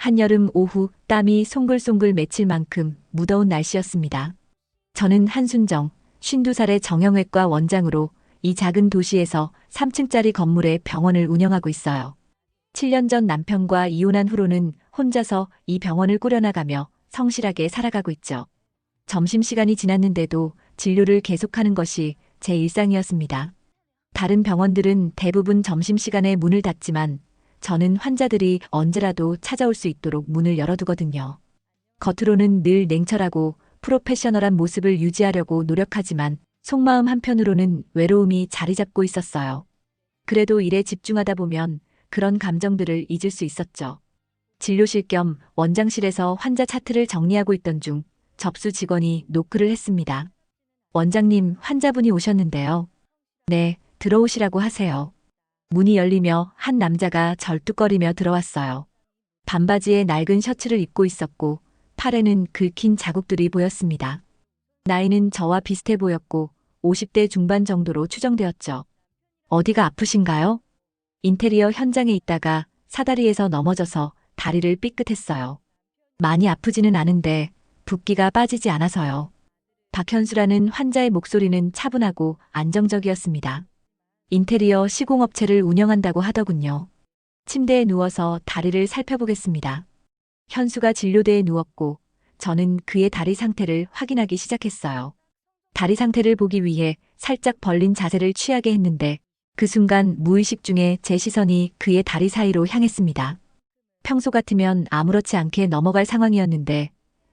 한여름 오후 땀이 송글송글 맺힐 만큼 무더운 날씨였습니다. 저는 한순정, 52살의 정형외과 원장으로 이 작은 도시에서 3층짜리 건물의 병원을 운영하고 있어요. 7년 전 남편과 이혼한 후로는 혼자서 이 병원을 꾸려나가며 성실하게 살아가고 있죠. 점심시간이 지났는데도 진료를 계속하는 것이 제 일상이었습니다. 다른 병원들은 대부분 점심시간에 문을 닫지만 저는 환자들이 언제라도 찾아올 수 있도록 문을 열어두거든요. 겉으로는 늘 냉철하고 프로페셔널한 모습을 유지하려고 노력하지만 속마음 한편으로는 외로움이 자리 잡고 있었어요. 그래도 일에 집중하다 보면 그런 감정들을 잊을 수 있었죠. 진료실 겸 원장실에서 환자 차트를 정리하고 있던 중 접수 직원이 노크를 했습니다. 원장님, 환자분이 오셨는데요. 네, 들어오시라고 하세요. 문이 열리며 한 남자가 절뚝거리며 들어왔어요. 반바지에 낡은 셔츠를 입고 있었고 팔에는 긁힌 자국들이 보였습니다. 나이는 저와 비슷해 보였고 50대 중반 정도로 추정되었죠. 어디가 아프신가요? 인테리어 현장에 있다가 사다리에서 넘어져서 다리를 삐끗했어요. 많이 아프지는 않은데 붓기가 빠지지 않아서요. 박현수라는 환자의 목소리는 차분하고 안정적이었습니다. 인테리어 시공업체를 운영한다고 하더군요. 침대에 누워서 다리를 살펴보겠습니다. 현수가 진료대에 누웠고 저는 그의 다리 상태를 확인하기 시작했어요. 다리 상태를 보기 위해 살짝 벌린 자세를 취하게 했는데 그 순간 무의식 중에 제 시선이 그의 다리 사이로 향했습니다. 평소 같으면 아무렇지 않게 넘어갈 상황이었는데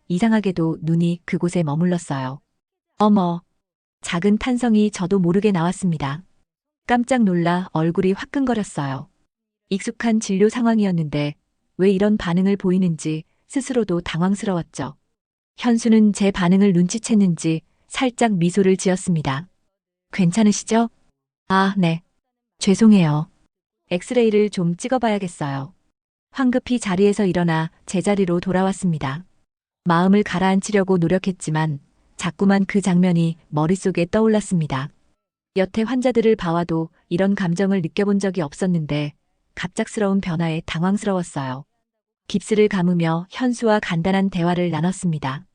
이상하게도 눈이 그곳에 머물렀어요. 어머! 작은 탄성이 저도 모르게 나왔습니다. 깜짝 놀라 얼굴이 화끈거렸어요. 익숙한 진료 상황이었는데 왜 이런 반응을 보이는지 스스로도 당황스러웠죠. 현수는 제 반응을 눈치챘는지 살짝 미소를 지었습니다. 괜찮으시죠? 아, 네. 죄송해요. 엑스레이를 좀 찍어봐야겠어요. 황급히 자리에서 일어나 제자리로 돌아왔습니다. 마음을 가라앉히려고 노력했지만 자꾸만 그 장면이 머릿속에 떠올랐습니다. 여태 환자들을 봐와도 이런 감정을 느껴본 적이 없었는데 갑작스러운 변화에 당황스러웠어요. 깁스를 감으며 현수와 간단한 대화를 나눴습니다.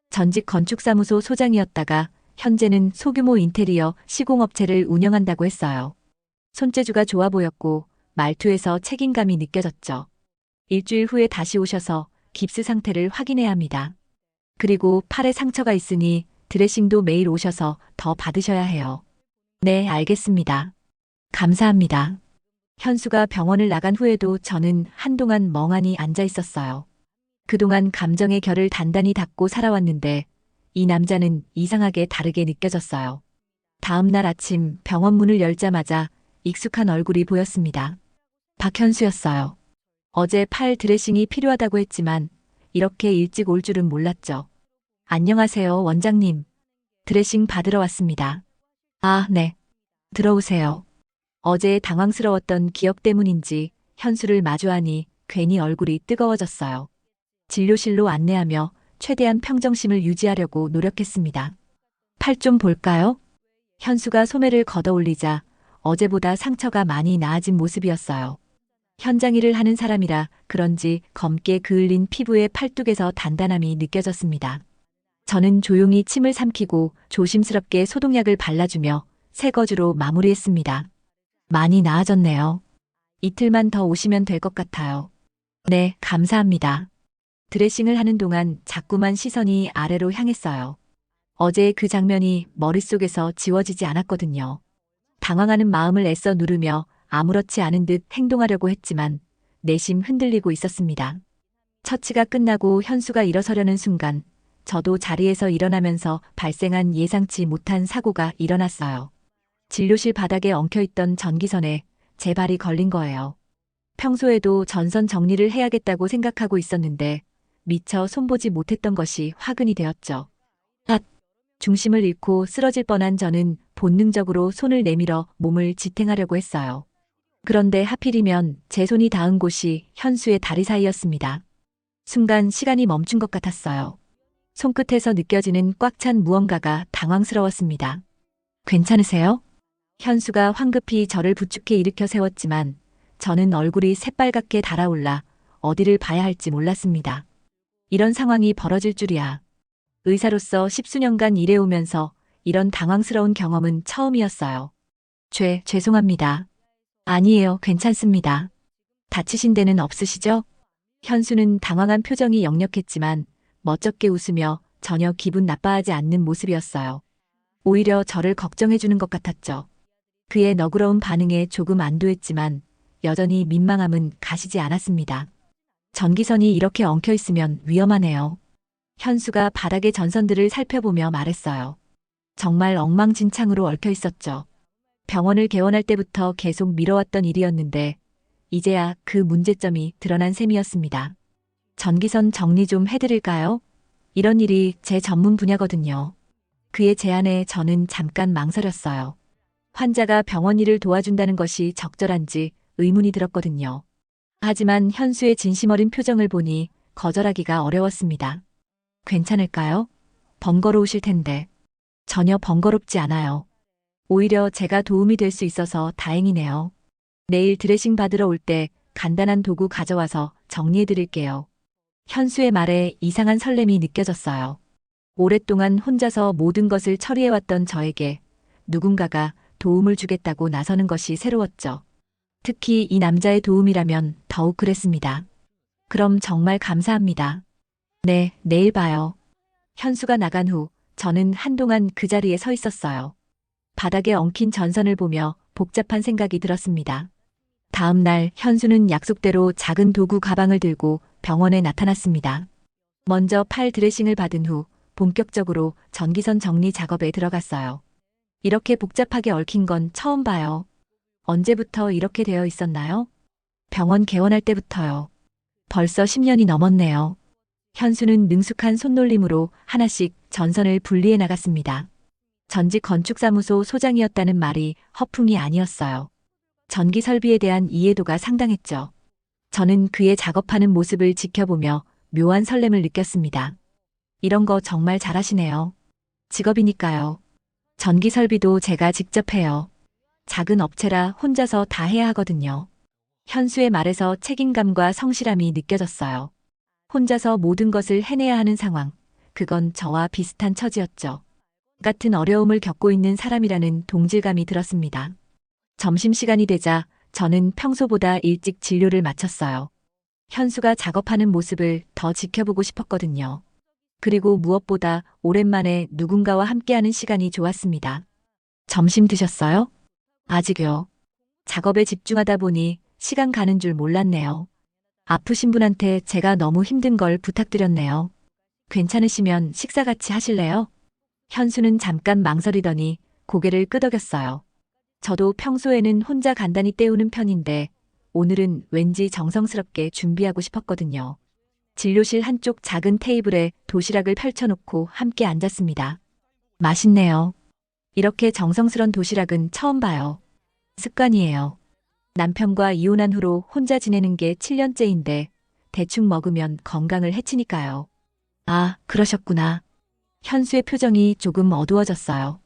전직 건축사무소 소장이었다가 현재는 소규모 인테리어 시공업체를 운영한다고 했어요. 손재주가 좋아 보였고 말투에서 책임감이 느껴졌죠. 일주일 후에 다시 오셔서 깁스 상태를 확인해야 합니다. 그리고 팔에 상처가 있으니 드레싱도 매일 오셔서 더 받으셔야 해요. 네, 알겠습니다. 감사합니다. 현수가 병원을 나간 후에도 저는 한동안 멍하니 앉아 있었어요. 그동안 감정의 결을 단단히 닫고 살아왔는데 이 남자는 이상하게 다르게 느껴졌어요. 다음 날 아침 병원 문을 열자마자 익숙한 얼굴이 보였습니다. 박현수였어요. 어제 팔 드레싱이 필요하다고 했지만 이렇게 일찍 올 줄은 몰랐죠. 안녕하세요, 원장님. 드레싱 받으러 왔습니다. 아, 네. 들어오세요. 어제 당황스러웠던 기억 때문인지 현수를 마주하니 괜히 얼굴이 뜨거워졌어요. 진료실로 안내하며 최대한 평정심을 유지하려고 노력했습니다. 팔 좀 볼까요? 현수가 소매를 걷어 올리자 어제보다 상처가 많이 나아진 모습이었어요. 현장 일을 하는 사람이라 그런지 검게 그을린 피부의 팔뚝에서 단단함이 느껴졌습니다. 저는 조용히 침을 삼키고 조심스럽게 소독약을 발라주며 새 거주로 마무리했습니다. 많이 나아졌네요. 이틀만 더 오시면 될 것 같아요. 네, 감사합니다. 드레싱을 하는 동안 자꾸만 시선이 아래로 향했어요. 어제 그 장면이 머릿속에서 지워지지 않았거든요. 당황하는 마음을 애써 누르며 아무렇지 않은 듯 행동하려고 했지만 내심 흔들리고 있었습니다. 처치가 끝나고 현수가 일어서려는 순간 저도 자리에서 일어나면서 발생한 예상치 못한 사고가 일어났어요. 진료실 바닥에 엉켜있던 전기선에 제 발이 걸린 거예요. 평소에도 전선 정리를 해야겠다고 생각하고 있었는데 미처 손보지 못했던 것이 화근이 되었죠. 중심을 잃고 쓰러질 뻔한 저는 본능적으로 손을 내밀어 몸을 지탱하려고 했어요. 그런데 하필이면 제 손이 닿은 곳이 현수의 다리 사이였습니다. 순간 시간이 멈춘 것 같았어요. 손끝에서 느껴지는 꽉 찬 무언가가 당황스러웠습니다. 괜찮으세요? 현수가 황급히 저를 부축해 일으켜 세웠지만 저는 얼굴이 새빨갛게 달아올라 어디를 봐야 할지 몰랐습니다. 이런 상황이 벌어질 줄이야. 의사로서 10수년간 일해오면서 이런 당황스러운 경험은 처음이었어요. 죄송합니다. 아니에요, 괜찮습니다. 다치신 데는 없으시죠? 현수는 당황한 표정이 역력했지만 멋쩍게 웃으며 전혀 기분 나빠하지 않는 모습이었어요. 오히려 저를 걱정해주는 것 같았죠. 그의 너그러운 반응에 조금 안도했지만 여전히 민망함은 가시지 않았습니다. 전기선이 이렇게 엉켜 있으면 위험하네요. 현수가 바닥의 전선들을 살펴보며 말했어요. 정말 엉망진창으로 얽혀 있었죠. 병원을 개원할 때부터 계속 미뤄왔던 일이었는데 이제야 그 문제점이 드러난 셈이었습니다. 전기선 정리 좀 해드릴까요? 이런 일이 제 전문 분야거든요. 그의 제안에 저는 잠깐 망설였어요. 환자가 병원 일을 도와준다는 것이 적절한지 의문이 들었거든요. 하지만 현수의 진심 어린 표정을 보니 거절하기가 어려웠습니다. 괜찮을까요? 번거로우실 텐데. 전혀 번거롭지 않아요. 오히려 제가 도움이 될 수 있어서 다행이네요. 내일 드레싱 받으러 올 때 간단한 도구 가져와서 정리해 드릴게요. 현수의 말에 이상한 설렘이 느껴졌어요. 오랫동안 혼자서 모든 것을 처리해왔던 저에게 누군가가 도움을 주겠다고 나서는 것이 새로웠죠. 특히 이 남자의 도움이라면 더욱 그랬습니다. 그럼 정말 감사합니다. 네, 내일 봐요. 현수가 나간 후 저는 한동안 그 자리에 서 있었어요. 바닥에 엉킨 전선을 보며 복잡한 생각이 들었습니다. 다음 날 현수는 약속대로 작은 도구 가방을 들고 병원에 나타났습니다. 먼저 팔 드레싱을 받은 후 본격적으로 전기선 정리 작업에 들어갔어요. 이렇게 복잡하게 얽힌 건 처음 봐요. 언제부터 이렇게 되어 있었나요? 병원 개원할 때부터요. 벌써 10년이 넘었네요. 현수는 능숙한 손놀림으로 하나씩 전선을 분리해 나갔습니다. 전직 건축사무소 소장이었다는 말이 허풍이 아니었어요. 전기 설비에 대한 이해도가 상당했죠. 저는 그의 작업하는 모습을 지켜보며 묘한 설렘을 느꼈습니다. 이런 거 정말 잘하시네요. 직업이니까요. 전기 설비도 제가 직접 해요. 작은 업체라 혼자서 다 해야 하거든요. 현수의 말에서 책임감과 성실함이 느껴졌어요. 혼자서 모든 것을 해내야 하는 상황. 그건 저와 비슷한 처지였죠. 같은 어려움을 겪고 있는 사람이라는 동질감이 들었습니다. 점심시간이 되자 저는 평소보다 일찍 진료를 마쳤어요. 현수가 작업하는 모습을 더 지켜보고 싶었거든요. 그리고 무엇보다 오랜만에 누군가와 함께하는 시간이 좋았습니다. 점심 드셨어요? 아직요. 작업에 집중하다 보니 시간 가는 줄 몰랐네요. 아프신 분한테 제가 너무 힘든 걸 부탁드렸네요. 괜찮으시면 식사 같이 하실래요? 현수는 잠깐 망설이더니 고개를 끄덕였어요. 저도 평소에는 혼자 간단히 때우는 편인데 오늘은 왠지 정성스럽게 준비하고 싶었거든요. 진료실 한쪽 작은 테이블에 도시락을 펼쳐놓고 함께 앉았습니다. 맛있네요. 이렇게 정성스런 도시락은 처음 봐요. 습관이에요. 남편과 이혼한 후로 혼자 지내는 게 7년째인데 대충 먹으면 건강을 해치니까요. 아, 그러셨구나. 현수의 표정이 조금 어두워졌어요.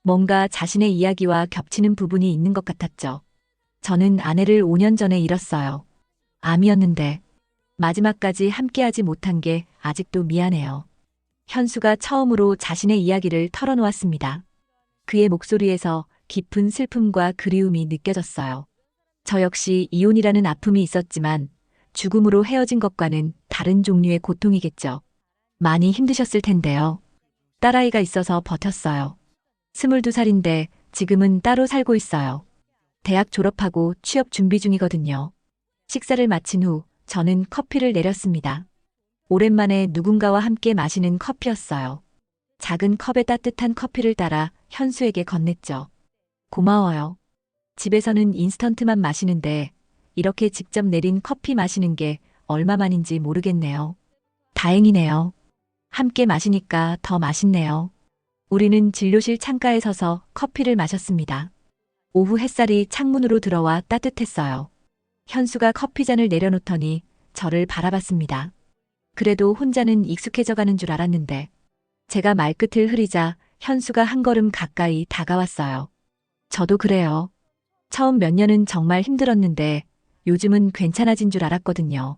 뭔가 자신의 이야기와 겹치는 부분이 있는 것 같았죠. 저는 아내를 5년 전에 잃었어요. 암이었는데 마지막까지 함께하지 못한 게 아직도 미안해요. 현수가 처음으로 자신의 이야기를 털어놓았습니다. 그의 목소리에서 깊은 슬픔과 그리움이 느껴졌어요. 저 역시 이혼이라는 아픔이 있었지만 죽음으로 헤어진 것과는 다른 종류의 고통이겠죠. 많이 힘드셨을 텐데요. 딸아이가 있어서 버텼어요. 22살인데 지금은 따로 살고 있어요. 대학 졸업하고 취업 준비 중이거든요. 식사를 마친 후 저는 커피를 내렸습니다. 오랜만에 누군가와 함께 마시는 커피였어요. 작은 컵에 따뜻한 커피를 따라 현수에게 건넸죠. 고마워요. 집에서는 인스턴트만 마시는데 이렇게 직접 내린 커피 마시는 게 얼마만인지 모르겠네요. 다행이네요. 함께 마시니까 더 맛있네요. 우리는 진료실 창가에 서서 커피를 마셨습니다. 오후 햇살이 창문으로 들어와 따뜻했어요. 현수가 커피잔을 내려놓더니 저를 바라봤습니다. 그래도 혼자는 익숙해져 가는 줄 알았는데 제가 말끝을 흐리자 현수가 한 걸음 가까이 다가왔어요. 저도 그래요. 처음 몇 년은 정말 힘들었는데 요즘은 괜찮아진 줄 알았거든요.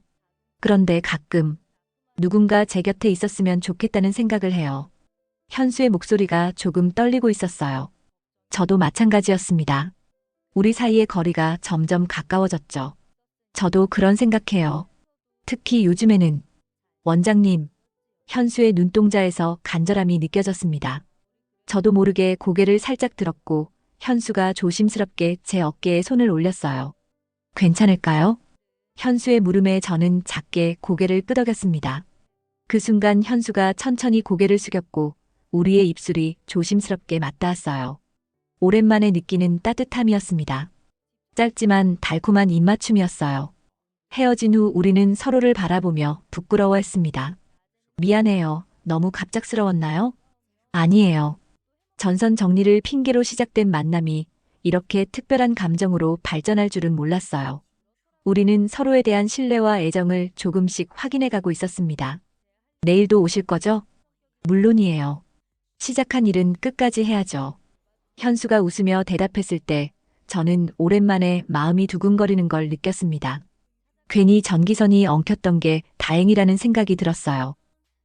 그런데 가끔 누군가 제 곁에 있었으면 좋겠다는 생각을 해요. 현수의 목소리가 조금 떨리고 있었어요. 저도 마찬가지였습니다. 우리 사이의 거리가 점점 가까워졌죠. 저도 그런 생각해요. 특히 요즘에는 원장님, 현수의 눈동자에서 간절함이 느껴졌습니다. 저도 모르게 고개를 살짝 들었고 현수가 조심스럽게 제 어깨에 손을 올렸어요. 괜찮을까요? 현수의 물음에 저는 작게 고개를 끄덕였습니다. 그 순간 현수가 천천히 고개를 숙였고 우리의 입술이 조심스럽게 맞닿았어요. 오랜만에 느끼는 따뜻함이었습니다. 짧지만 달콤한 입맞춤이었어요. 헤어진 후 우리는 서로를 바라보며 부끄러워했습니다. 미안해요. 너무 갑작스러웠나요? 아니에요. 전선 정리를 핑계로 시작된 만남이 이렇게 특별한 감정으로 발전할 줄은 몰랐어요. 우리는 서로에 대한 신뢰와 애정을 조금씩 확인해가고 있었습니다. 내일도 오실 거죠? 물론이에요. 시작한 일은 끝까지 해야죠. 현수가 웃으며 대답했을 때 저는 오랜만에 마음이 두근거리는 걸 느꼈습니다. 괜히 전기선이 엉켰던 게 다행이라는 생각이 들었어요.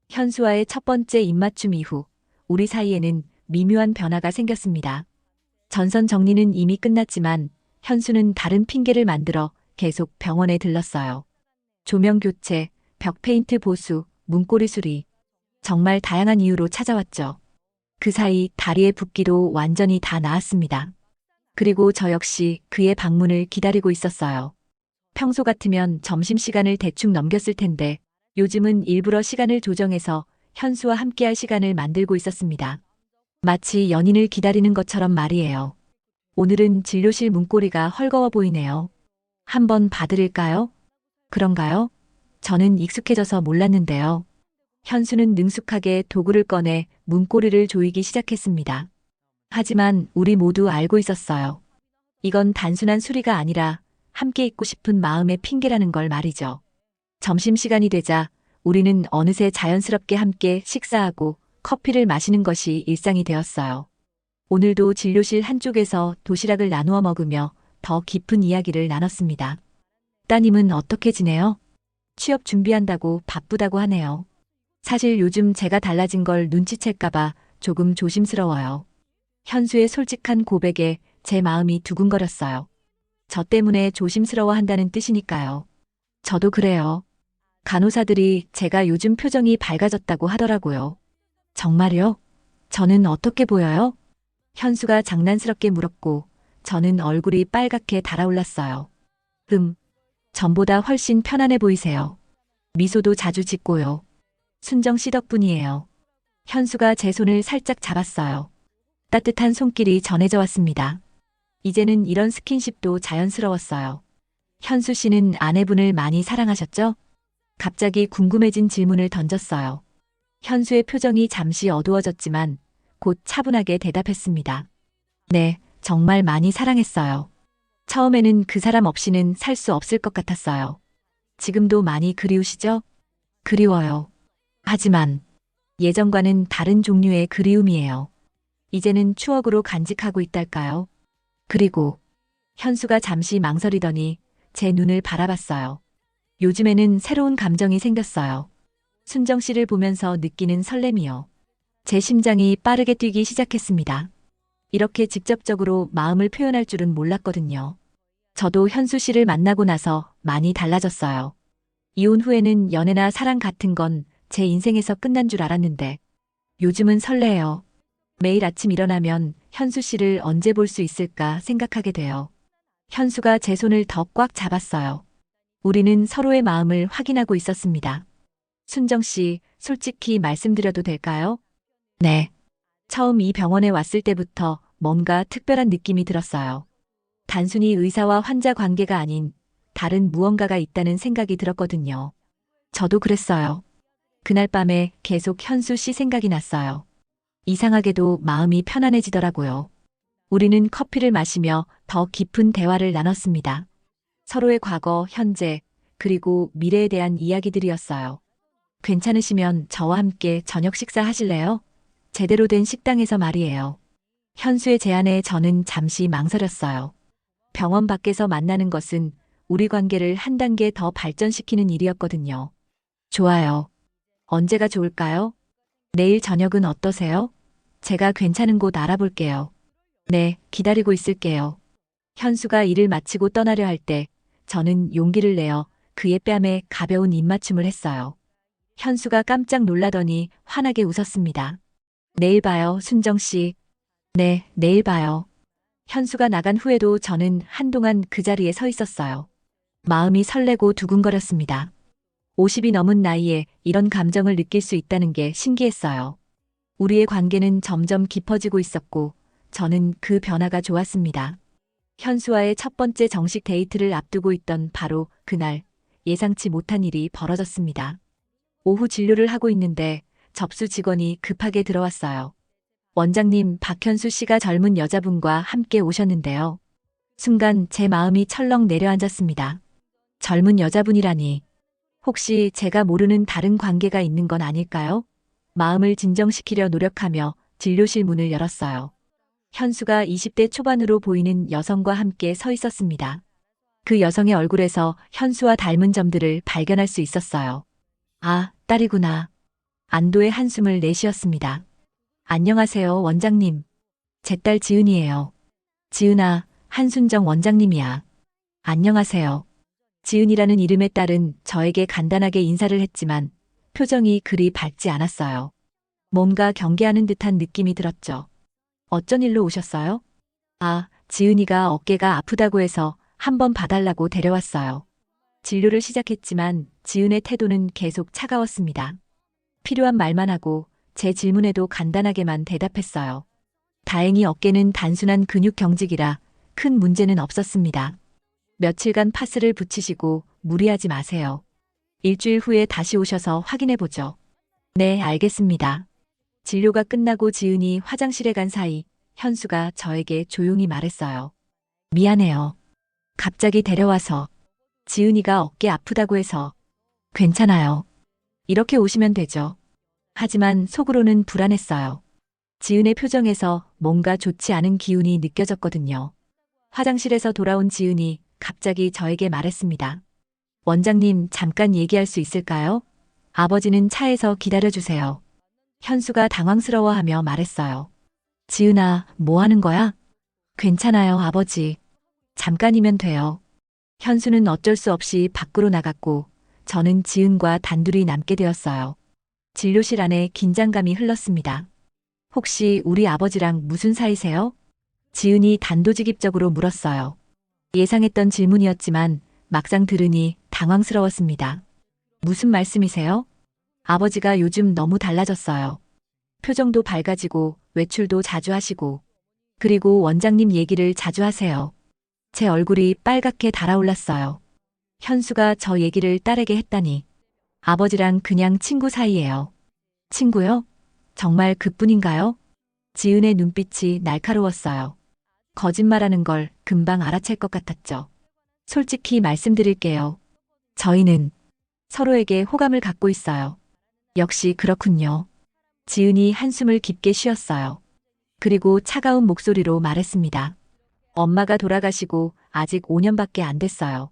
현수와의 첫 번째 입맞춤 이후 우리 사이에는 미묘한 변화가 생겼습니다. 전선 정리는 이미 끝났지만 현수는 다른 핑계를 만들어 계속 병원에 들렀어요. 조명 교체, 벽 페인트 보수, 문고리 수리. 정말 다양한 이유로 찾아왔죠. 그 사이 다리의 붓기도 완전히 다 나았습니다. 그리고 저 역시 그의 방문을 기다리고 있었어요. 평소 같으면 점심시간을 대충 넘겼을 텐데 요즘은 일부러 시간을 조정해서 현수와 함께할 시간을 만들고 있었습니다. 마치 연인을 기다리는 것처럼 말이에요. 오늘은 진료실 문고리가 헐거워 보이네요. 한번 봐드릴까요? 그런가요? 저는 익숙해져서 몰랐는데요. 현수는 능숙하게 도구를 꺼내 문고리를 조이기 시작했습니다. 하지만 우리 모두 알고 있었어요. 이건 단순한 수리가 아니라 함께 있고 싶은 마음의 핑계라는 걸 말이죠. 점심시간이 되자 우리는 어느새 자연스럽게 함께 식사하고 커피를 마시는 것이 일상이 되었어요. 오늘도 진료실 한쪽에서 도시락을 나누어 먹으며 더 깊은 이야기를 나눴습니다. 따님은 어떻게 지내요? 취업 준비한다고 바쁘다고 하네요. 사실 요즘 제가 달라진 걸 눈치챌까봐 조금 조심스러워요. 현수의 솔직한 고백에 제 마음이 두근거렸어요. 저 때문에 조심스러워 한다는 뜻이니까요. 저도 그래요. 간호사들이 제가 요즘 표정이 밝아졌다고 하더라고요. 정말요? 저는 어떻게 보여요? 현수가 장난스럽게 물었고 저는 얼굴이 빨갛게 달아올랐어요. 전보다 훨씬 편안해 보이세요. 미소도 자주 짓고요. 순정 씨 덕분이에요. 현수가 제 손을 살짝 잡았어요. 따뜻한 손길이 전해져 왔습니다. 이제는 이런 스킨십도 자연스러웠어요. 현수 씨는 아내분을 많이 사랑하셨죠? 갑자기 궁금해진 질문을 던졌어요. 현수의 표정이 잠시 어두워졌지만 곧 차분하게 대답했습니다. 네, 정말 많이 사랑했어요. 처음에는 그 사람 없이는 살 수 없을 것 같았어요. 지금도 많이 그리우시죠? 그리워요. 하지만 예전과는 다른 종류의 그리움이에요. 이제는 추억으로 간직하고 있달까요? 그리고 현수가 잠시 망설이더니 제 눈을 바라봤어요. 요즘에는 새로운 감정이 생겼어요. 순정 씨를 보면서 느끼는 설렘이요. 제 심장이 빠르게 뛰기 시작했습니다. 이렇게 직접적으로 마음을 표현할 줄은 몰랐거든요. 저도 현수 씨를 만나고 나서 많이 달라졌어요. 이혼 후에는 연애나 사랑 같은 건 제 인생에서 끝난 줄 알았는데 요즘은 설레요. 매일 아침 일어나면 현수 씨를 언제 볼 수 있을까 생각하게 돼요. 현수가 제 손을 더 꽉 잡았어요. 우리는 서로의 마음을 확인하고 있었습니다. 순정 씨, 솔직히 말씀드려도 될까요? 네. 처음 이 병원에 왔을 때부터 뭔가 특별한 느낌이 들었어요. 단순히 의사와 환자 관계가 아닌 다른 무언가가 있다는 생각이 들었거든요. 저도 그랬어요. 그날 밤에 계속 현수 씨 생각이 났어요. 이상하게도 마음이 편안해지더라고요. 우리는 커피를 마시며 더 깊은 대화를 나눴습니다. 서로의 과거, 현재, 그리고 미래에 대한 이야기들이었어요. 괜찮으시면 저와 함께 저녁 식사 하실래요? 제대로 된 식당에서 말이에요. 현수의 제안에 저는 잠시 망설였어요. 병원 밖에서 만나는 것은 우리 관계를 한 단계 더 발전시키는 일이었거든요. 좋아요. 언제가 좋을까요? 내일 저녁은 어떠세요? 제가 괜찮은 곳 알아볼게요. 네, 기다리고 있을게요. 현수가 일을 마치고 떠나려 할 때 저는 용기를 내어 그의 뺨에 가벼운 입맞춤을 했어요. 현수가 깜짝 놀라더니 환하게 웃었습니다. 내일 봐요, 순정 씨. 네, 내일 봐요. 현수가 나간 후에도 저는 한동안 그 자리에 서 있었어요. 마음이 설레고 두근거렸습니다. 50이 넘은 나이에 이런 감정을 느낄 수 있다는 게 신기했어요. 우리의 관계는 점점 깊어지고 있었고 저는 그 변화가 좋았습니다. 현수와의 첫 번째 정식 데이트를 앞두고 있던 바로 그날 예상치 못한 일이 벌어졌습니다. 오후 진료를 하고 있는데 접수 직원이 급하게 들어왔어요. 원장님, 박현수 씨가 젊은 여자분과 함께 오셨는데요. 순간 제 마음이 철렁 내려앉았습니다. 젊은 여자분이라니. 혹시 제가 모르는 다른 관계가 있는 건 아닐까요? 마음을 진정시키려 노력하며 진료실 문을 열었어요. 현수가 20대 초반으로 보이는 여성과 함께 서 있었습니다. 그 여성의 얼굴에서 현수와 닮은 점들을 발견할 수 있었어요. 아, 딸이구나. 안도의 한숨을 내쉬었습니다. 안녕하세요, 원장님. 제 딸 지은이에요. 지은아, 한순정 원장님이야. 안녕하세요. 지은이라는 이름의 딸은 저에게 간단하게 인사를 했지만 표정이 그리 밝지 않았어요. 뭔가 경계하는 듯한 느낌이 들었죠. 어쩐 일로 오셨어요? 아, 지은이가 어깨가 아프다고 해서 한번 봐달라고 데려왔어요. 진료를 시작했지만 지은의 태도는 계속 차가웠습니다. 필요한 말만 하고 제 질문에도 간단하게만 대답했어요. 다행히 어깨는 단순한 근육 경직이라 큰 문제는 없었습니다. 며칠간 파스를 붙이시고 무리하지 마세요. 일주일 후에 다시 오셔서 확인해보죠. 네, 알겠습니다. 진료가 끝나고 지은이 화장실에 간 사이 현수가 저에게 조용히 말했어요. 미안해요. 갑자기 데려와서. 지은이가 어깨 아프다고 해서. 괜찮아요. 이렇게 오시면 되죠. 하지만 속으로는 불안했어요. 지은의 표정에서 뭔가 좋지 않은 기운이 느껴졌거든요. 화장실에서 돌아온 지은이 갑자기 저에게 말했습니다. 원장님, 잠깐 얘기할 수 있을까요? 아버지는 차에서 기다려주세요. 현수가 당황스러워하며 말했어요. 지은아, 뭐 하는 거야? 괜찮아요, 아버지. 잠깐이면 돼요. 현수는 어쩔 수 없이 밖으로 나갔고 저는 지은과 단둘이 남게 되었어요. 진료실 안에 긴장감이 흘렀습니다. 혹시 우리 아버지랑 무슨 사이세요? 지은이 단도직입적으로 물었어요. 예상했던 질문이었지만 막상 들으니 당황스러웠습니다. 무슨 말씀이세요? 아버지가 요즘 너무 달라졌어요. 표정도 밝아지고 외출도 자주 하시고 그리고 원장님 얘기를 자주 하세요. 제 얼굴이 빨갛게 달아올랐어요. 현수가 저 얘기를 딸에게 했다니. 아버지랑 그냥 친구 사이예요. 친구요? 정말 그뿐인가요? 지은의 눈빛이 날카로웠어요. 거짓말하는 걸 금방 알아챌 것 같았죠. 솔직히 말씀드릴게요. 저희는 서로에게 호감을 갖고 있어요. 역시 그렇군요. 지은이 한숨을 깊게 쉬었어요. 그리고 차가운 목소리로 말했습니다. 엄마가 돌아가시고 아직 5년밖에 안 됐어요.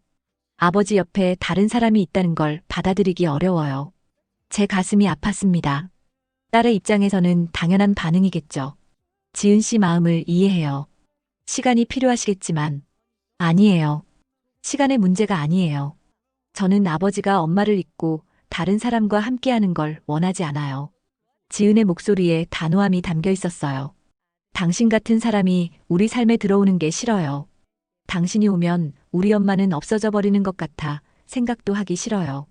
아버지 옆에 다른 사람이 있다는 걸 받아들이기 어려워요. 제 가슴이 아팠습니다. 딸의 입장에서는 당연한 반응이겠죠. 지은 씨 마음을 이해해요. 시간이 필요하시겠지만 아니에요. 시간의 문제가 아니에요. 저는 아버지가 엄마를 잊고 다른 사람과 함께하는 걸 원하지 않아요. 지은의 목소리에 단호함이 담겨 있었어요. 당신 같은 사람이 우리 삶에 들어오는 게 싫어요. 당신이 오면 우리 엄마는 없어져 버리는 것 같아 생각도 하기 싫어요.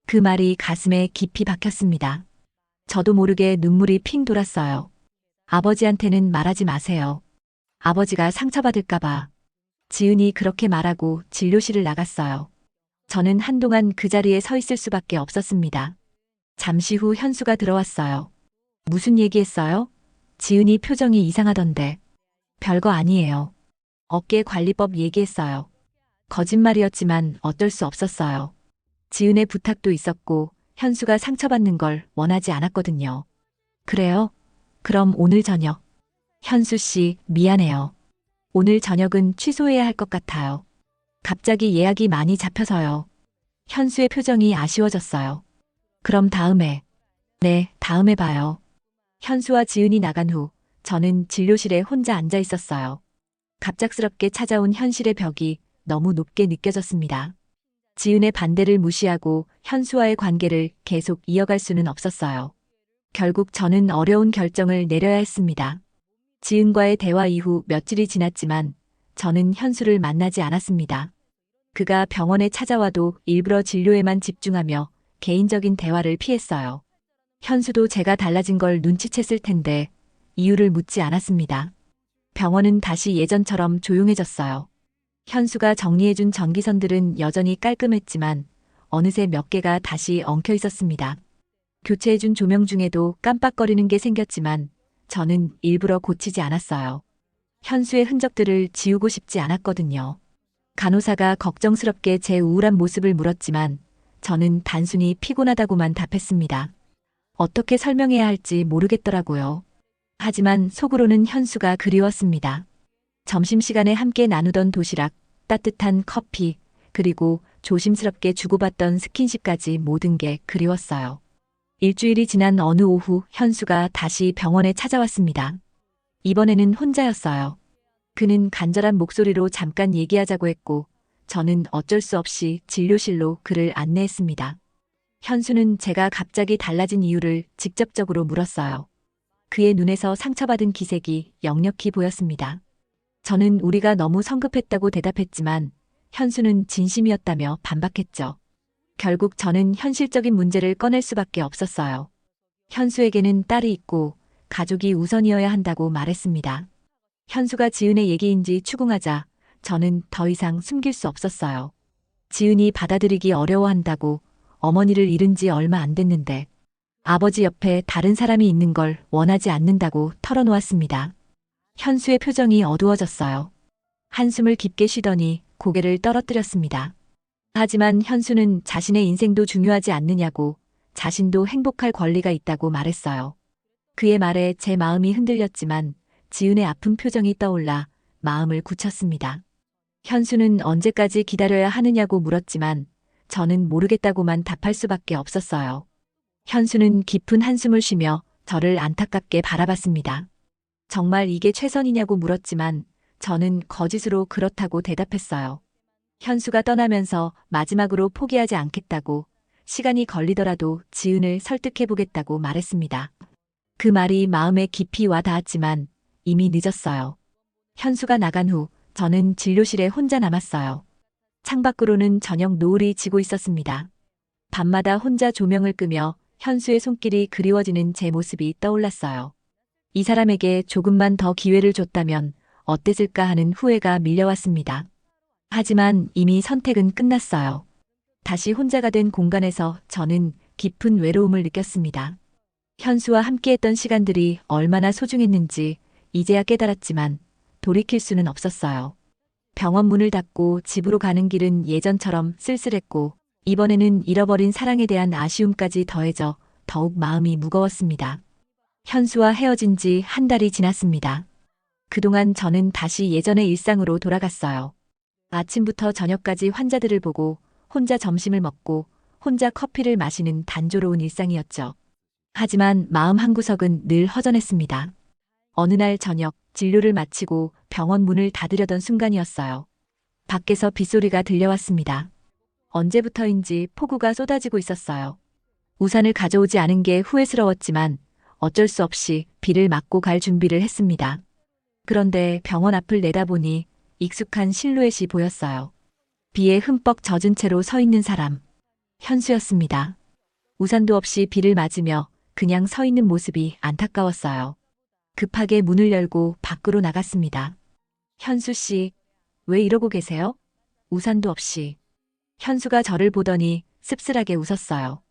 그 말이 가슴에 깊이 박혔습니다. 저도 모르게 눈물이 핑 돌았어요. 아버지한테는 말하지 마세요. 아버지가 상처받을까봐. 지은이 그렇게 말하고 진료실을 나갔어요. 저는 한동안 그 자리에 서 있을 수밖에 없었습니다. 잠시 후 현수가 들어왔어요. 무슨 얘기했어요? 지은이 표정이 이상하던데. 별거 아니에요. 어깨 관리법 얘기했어요. 거짓말이었지만 어쩔 수 없었어요. 지은의 부탁도 있었고 현수가 상처받는 걸 원하지 않았거든요. 그래요? 그럼 오늘 저녁. 현수 씨, 미안해요. 오늘 저녁은 취소해야 할 것 같아요. 갑자기 예약이 많이 잡혀서요. 현수의 표정이 아쉬워졌어요. 그럼 다음에. 네, 다음에 봐요. 현수와 지은이 나간 후 저는 진료실에 혼자 앉아 있었어요. 갑작스럽게 찾아온 현실의 벽이 너무 높게 느껴졌습니다. 지은의 반대를 무시하고 현수와의 관계를 계속 이어갈 수는 없었어요. 결국 저는 어려운 결정을 내려야 했습니다. 지은과의 대화 이후 며칠이 지났지만 저는 현수를 만나지 않았습니다. 그가 병원에 찾아와도 일부러 진료에만 집중하며 개인적인 대화를 피했어요. 현수도 제가 달라진 걸 눈치챘을 텐데 이유를 묻지 않았습니다. 병원은 다시 예전처럼 조용해졌어요. 현수가 정리해준 전기선들은 여전히 깔끔했지만 어느새 몇 개가 다시 엉켜 있었습니다. 교체해준 조명 중에도 깜빡거리는 게 생겼지만 저는 일부러 고치지 않았어요. 현수의 흔적들을 지우고 싶지 않았거든요. 간호사가 걱정스럽게 제 우울한 모습을 물었지만 저는 단순히 피곤하다고만 답했습니다. 어떻게 설명해야 할지 모르겠더라고요. 하지만 속으로는 현수가 그리웠습니다. 점심시간에 함께 나누던 도시락, 따뜻한 커피, 그리고 조심스럽게 주고받던 스킨십까지 모든 게 그리웠어요. 일주일이 지난 어느 오후 현수가 다시 병원에 찾아왔습니다. 이번에는 혼자였어요. 그는 간절한 목소리로 잠깐 얘기하자고 했고 저는 어쩔 수 없이 진료실로 그를 안내했습니다. 현수는 제가 갑자기 달라진 이유를 직접적으로 물었어요. 그의 눈에서 상처받은 기색이 역력히 보였습니다. 저는 우리가 너무 성급했다고 대답했지만 현수는 진심이었다며 반박했죠. 결국 저는 현실적인 문제를 꺼낼 수밖에 없었어요. 현수에게는 딸이 있고 가족이 우선이어야 한다고 말했습니다. 현수가 지은의 얘기인지 추궁하자 저는 더 이상 숨길 수 없었어요. 지은이 받아들이기 어려워한다고 어머니를 잃은 지 얼마 안 됐는데 아버지 옆에 다른 사람이 있는 걸 원하지 않는다고 털어놓았습니다. 현수의 표정이 어두워졌어요. 한숨을 깊게 쉬더니 고개를 떨어뜨렸습니다. 하지만 현수는 자신의 인생도 중요하지 않느냐고 자신도 행복할 권리가 있다고 말했어요. 그의 말에 제 마음이 흔들렸지만 지은의 아픈 표정이 떠올라 마음을 굳혔습니다. 현수는 언제까지 기다려야 하느냐고 물었지만 저는 모르겠다고만 답할 수밖에 없었어요. 현수는 깊은 한숨을 쉬며 저를 안타깝게 바라봤습니다. 정말 이게 최선이냐고 물었지만 저는 거짓으로 그렇다고 대답했어요. 현수가 떠나면서 마지막으로 포기하지 않겠다고 시간이 걸리더라도 지은을 설득해보겠다고 말했습니다. 그 말이 마음에 깊이 와 닿았지만 이미 늦었어요. 현수가 나간 후 저는 진료실에 혼자 남았어요. 창밖으로는 저녁 노을이 지고 있었습니다. 밤마다 혼자 조명을 끄며 현수의 손길이 그리워지는 제 모습이 떠올랐어요. 이 사람에게 조금만 더 기회를 줬다면 어땠을까 하는 후회가 밀려왔습니다. 하지만 이미 선택은 끝났어요. 다시 혼자가 된 공간에서 저는 깊은 외로움을 느꼈습니다. 현수와 함께했던 시간들이 얼마나 소중했는지 이제야 깨달았지만 돌이킬 수는 없었어요. 병원 문을 닫고 집으로 가는 길은 예전처럼 쓸쓸했고 이번에는 잃어버린 사랑에 대한 아쉬움까지 더해져 더욱 마음이 무거웠습니다. 현수와 헤어진 지 한 달이 지났습니다. 그동안 저는 다시 예전의 일상으로 돌아갔어요. 아침부터 저녁까지 환자들을 보고 혼자 점심을 먹고 혼자 커피를 마시는 단조로운 일상이었죠. 하지만 마음 한구석은 늘 허전했습니다. 어느 날 저녁 진료를 마치고 병원 문을 닫으려던 순간이었어요. 밖에서 빗소리가 들려왔습니다. 언제부터인지 폭우가 쏟아지고 있었어요. 우산을 가져오지 않은 게 후회스러웠지만 어쩔 수 없이 비를 맞고 갈 준비를 했습니다. 그런데 병원 앞을 내다보니 익숙한 실루엣이 보였어요. 비에 흠뻑 젖은 채로 서 있는 사람. 현수였습니다. 우산도 없이 비를 맞으며 그냥 서 있는 모습이 안타까웠어요. 급하게 문을 열고 밖으로 나갔습니다. 현수 씨, 왜 이러고 계세요? 우산도 없이. 현수가 저를 보더니 씁쓸하게 웃었어요.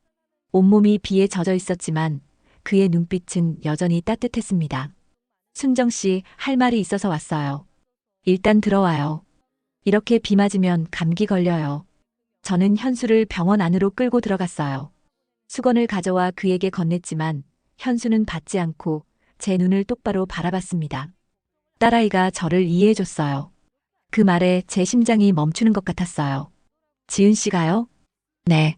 온몸이 비에 젖어 있었지만 그의 눈빛은 여전히 따뜻했습니다. 순정 씨, 할 말이 있어서 왔어요. 일단 들어와요. 이렇게 비 맞으면 감기 걸려요. 저는 현수를 병원 안으로 끌고 들어갔어요. 수건을 가져와 그에게 건넸지만 현수는 받지 않고 제 눈을 똑바로 바라봤습니다. 딸아이가 저를 이해해줬어요. 그 말에 제 심장이 멈추는 것 같았어요. 지은 씨가요? 네.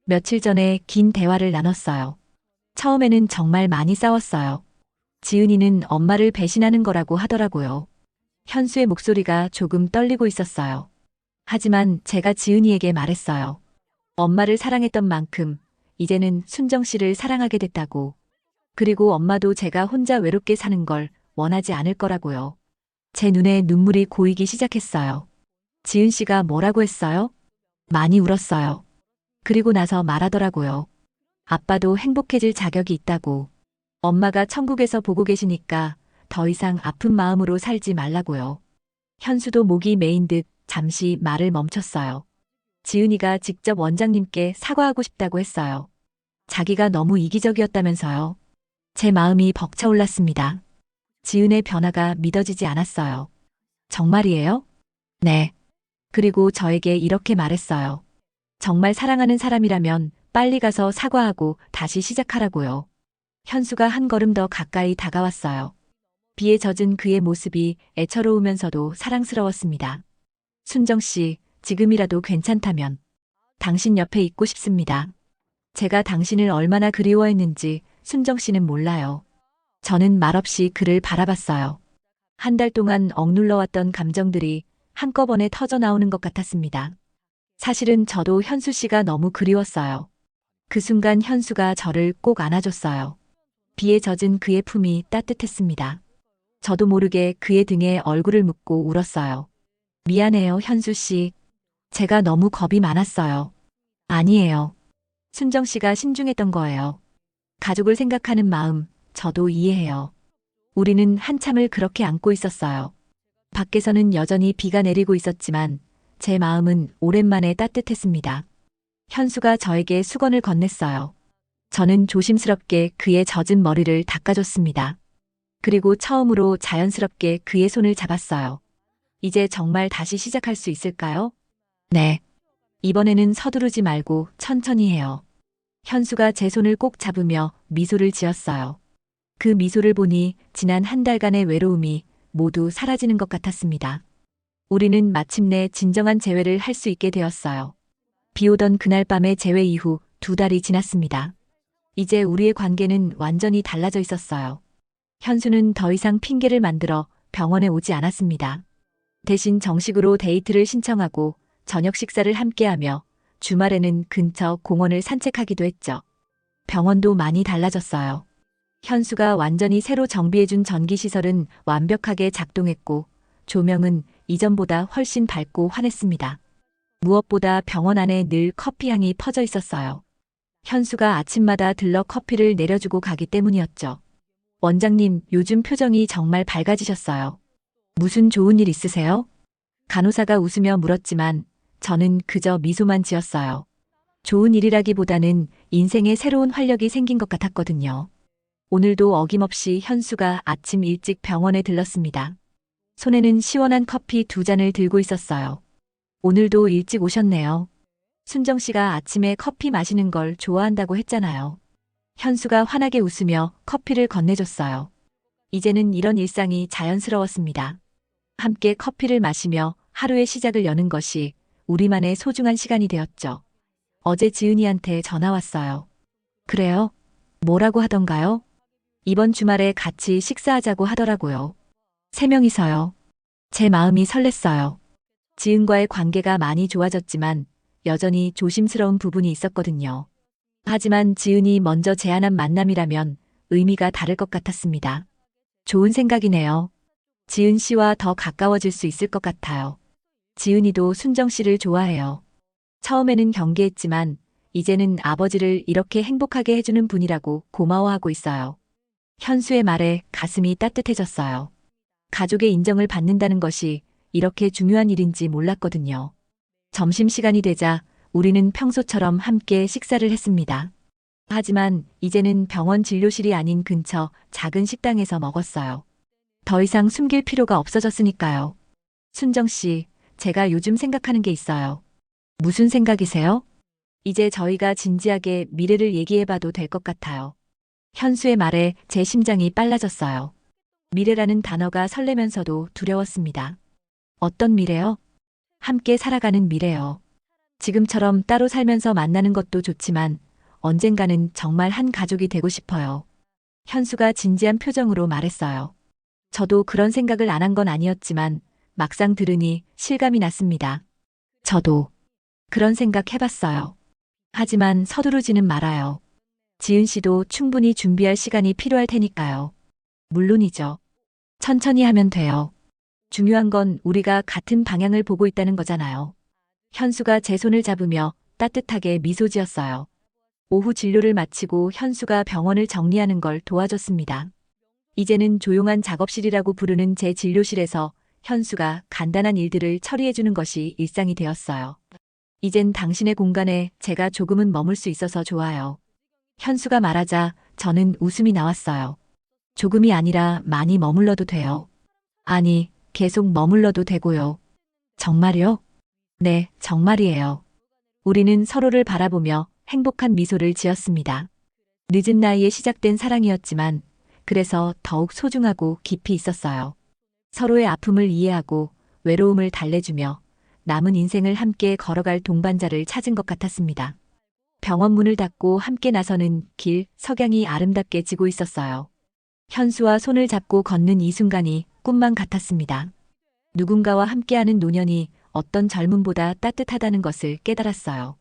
며칠 전에 긴 대화를 나눴어요. 처음에는 정말 많이 싸웠어요. 지은이는 엄마를 배신하는 거라고 하더라고요. 현수의 목소리가 조금 떨리고 있었어요. 하지만 제가 지은이에게 말했어요. 엄마를 사랑했던 만큼 이제는 순정 씨를 사랑하게 됐다고. 그리고 엄마도 제가 혼자 외롭게 사는 걸 원하지 않을 거라고요. 제 눈에 눈물이 고이기 시작했어요. 지은 씨가 뭐라고 했어요? 많이 울었어요. 그리고 나서 말하더라고요. 아빠도 행복해질 자격이 있다고. 엄마가 천국에서 보고 계시니까 더 이상 아픈 마음으로 살지 말라고요. 현수도 목이 메인 듯 잠시 말을 멈췄어요. 지은이가 직접 원장님께 사과하고 싶다고 했어요. 자기가 너무 이기적이었다면서요. 제 마음이 벅차올랐습니다. 지은의 변화가 믿어지지 않았어요. 정말이에요? 네. 그리고 저에게 이렇게 말했어요. 정말 사랑하는 사람이라면 빨리 가서 사과하고 다시 시작하라고요. 현수가 한 걸음 더 가까이 다가왔어요. 비에 젖은 그의 모습이 애처로우면서도 사랑스러웠습니다. 순정 씨, 지금이라도 괜찮다면 당신 옆에 있고 싶습니다. 제가 당신을 얼마나 그리워했는지 순정 씨는 몰라요. 저는 말없이 그를 바라봤어요. 한 달 동안 억눌러왔던 감정들이 한꺼번에 터져 나오는 것 같았습니다. 사실은 저도 현수 씨가 너무 그리웠어요. 그 순간 현수가 저를 꼭 안아줬어요. 비에 젖은 그의 품이 따뜻했습니다. 저도 모르게 그의 등에 얼굴을 묻고 울었어요. 미안해요, 현수 씨. 제가 너무 겁이 많았어요. 아니에요. 순정 씨가 신중했던 거예요. 가족을 생각하는 마음, 저도 이해해요. 우리는 한참을 그렇게 안고 있었어요. 밖에서는 여전히 비가 내리고 있었지만 제 마음은 오랜만에 따뜻했습니다. 현수가 저에게 수건을 건넸어요. 저는 조심스럽게 그의 젖은 머리를 닦아줬습니다. 그리고 처음으로 자연스럽게 그의 손을 잡았어요. 이제 정말 다시 시작할 수 있을까요? 네. 이번에는 서두르지 말고 천천히 해요. 현수가 제 손을 꼭 잡으며 미소를 지었어요. 그 미소를 보니 지난 한 달간의 외로움이 모두 사라지는 것 같았습니다. 우리는 마침내 진정한 재회를 할 수 있게 되었어요. 비 오던 그날 밤의 재회 이후 2달이 지났습니다. 이제 우리의 관계는 완전히 달라져 있었어요. 현수는 더 이상 핑계를 만들어 병원에 오지 않았습니다. 대신 정식으로 데이트를 신청하고 저녁 식사를 함께하며 주말에는 근처 공원을 산책하기도 했죠. 병원도 많이 달라졌어요. 현수가 완전히 새로 정비해준 전기시설은 완벽하게 작동했고 조명은 이전보다 훨씬 밝고 환했습니다. 무엇보다 병원 안에 늘 커피향이 퍼져 있었어요. 현수가 아침마다 들러 커피를 내려주고 가기 때문이었죠. 원장님, 요즘 표정이 정말 밝아지셨어요. 무슨 좋은 일 있으세요? 간호사가 웃으며 물었지만 저는 그저 미소만 지었어요. 좋은 일이라기보다는 인생에 새로운 활력이 생긴 것 같았거든요. 오늘도 어김없이 현수가 아침 일찍 병원에 들렀습니다. 손에는 시원한 커피 2잔을 들고 있었어요. 오늘도 일찍 오셨네요. 순정 씨가 아침에 커피 마시는 걸 좋아한다고 했잖아요. 현수가 환하게 웃으며 커피를 건네줬어요. 이제는 이런 일상이 자연스러웠습니다. 함께 커피를 마시며 하루의 시작을 여는 것이 우리만의 소중한 시간이 되었죠. 어제 지은이한테 전화 왔어요. 그래요? 뭐라고 하던가요? 이번 주말에 같이 식사하자고 하더라고요. 3명이서요. 제 마음이 설렜어요. 지은과의 관계가 많이 좋아졌지만 여전히 조심스러운 부분이 있었거든요. 하지만 지은이 먼저 제안한 만남이라면 의미가 다를 것 같았습니다. 좋은 생각이네요. 지은 씨와 더 가까워질 수 있을 것 같아요. 지은이도 순정 씨를 좋아해요. 처음에는 경계했지만 이제는 아버지를 이렇게 행복하게 해주는 분이라고 고마워하고 있어요. 현수의 말에 가슴이 따뜻해졌어요. 가족의 인정을 받는다는 것이 이렇게 중요한 일인지 몰랐거든요. 점심시간이 되자 우리는 평소처럼 함께 식사를 했습니다. 하지만 이제는 병원 진료실이 아닌 근처 작은 식당에서 먹었어요. 더 이상 숨길 필요가 없어졌으니까요. 순정 씨, 제가 요즘 생각하는 게 있어요. 무슨 생각이세요? 이제 저희가 진지하게 미래를 얘기해봐도 될 것 같아요. 현수의 말에 제 심장이 빨라졌어요. 미래라는 단어가 설레면서도 두려웠습니다. 어떤 미래요? 함께 살아가는 미래요. 지금처럼 따로 살면서 만나는 것도 좋지만 언젠가는 정말 한 가족이 되고 싶어요. 현수가 진지한 표정으로 말했어요. 저도 그런 생각을 안 한 건 아니었지만 막상 들으니 실감이 났습니다. 저도 그런 생각 해봤어요. 하지만 서두르지는 말아요. 지은 씨도 충분히 준비할 시간이 필요할 테니까요. 물론이죠. 천천히 하면 돼요. 중요한 건 우리가 같은 방향을 보고 있다는 거잖아요. 현수가 제 손을 잡으며 따뜻하게 미소 지었어요. 오후 진료를 마치고 현수가 병원을 정리하는 걸 도와줬습니다. 이제는 조용한 작업실이라고 부르는 제 진료실에서 현수가 간단한 일들을 처리해주는 것이 일상이 되었어요. 이젠 당신의 공간에 제가 조금은 머물 수 있어서 좋아요. 현수가 말하자 저는 웃음이 나왔어요. 조금이 아니라 많이 머물러도 돼요. 아니, 계속 머물러도 되고요. 정말요? 네, 정말이에요. 우리는 서로를 바라보며 행복한 미소를 지었습니다. 늦은 나이에 시작된 사랑이었지만 그래서 더욱 소중하고 깊이 있었어요. 서로의 아픔을 이해하고 외로움을 달래주며 남은 인생을 함께 걸어갈 동반자를 찾은 것 같았습니다. 병원 문을 닫고 함께 나서는 길, 석양이 아름답게 지고 있었어요. 현수와 손을 잡고 걷는 이 순간이 꿈만 같았습니다. 누군가와 함께하는 노년이 어떤 젊음보다 따뜻하다는 것을 깨달았어요.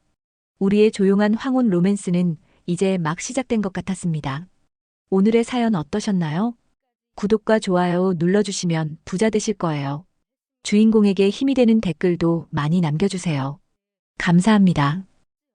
우리의 조용한 황혼 로맨스는 이제 막 시작된 것 같았습니다. 오늘의 사연 어떠셨나요? 구독과 좋아요 눌러주시면 부자 되실 거예요. 주인공에게 힘이 되는 댓글도 많이 남겨주세요. 감사합니다.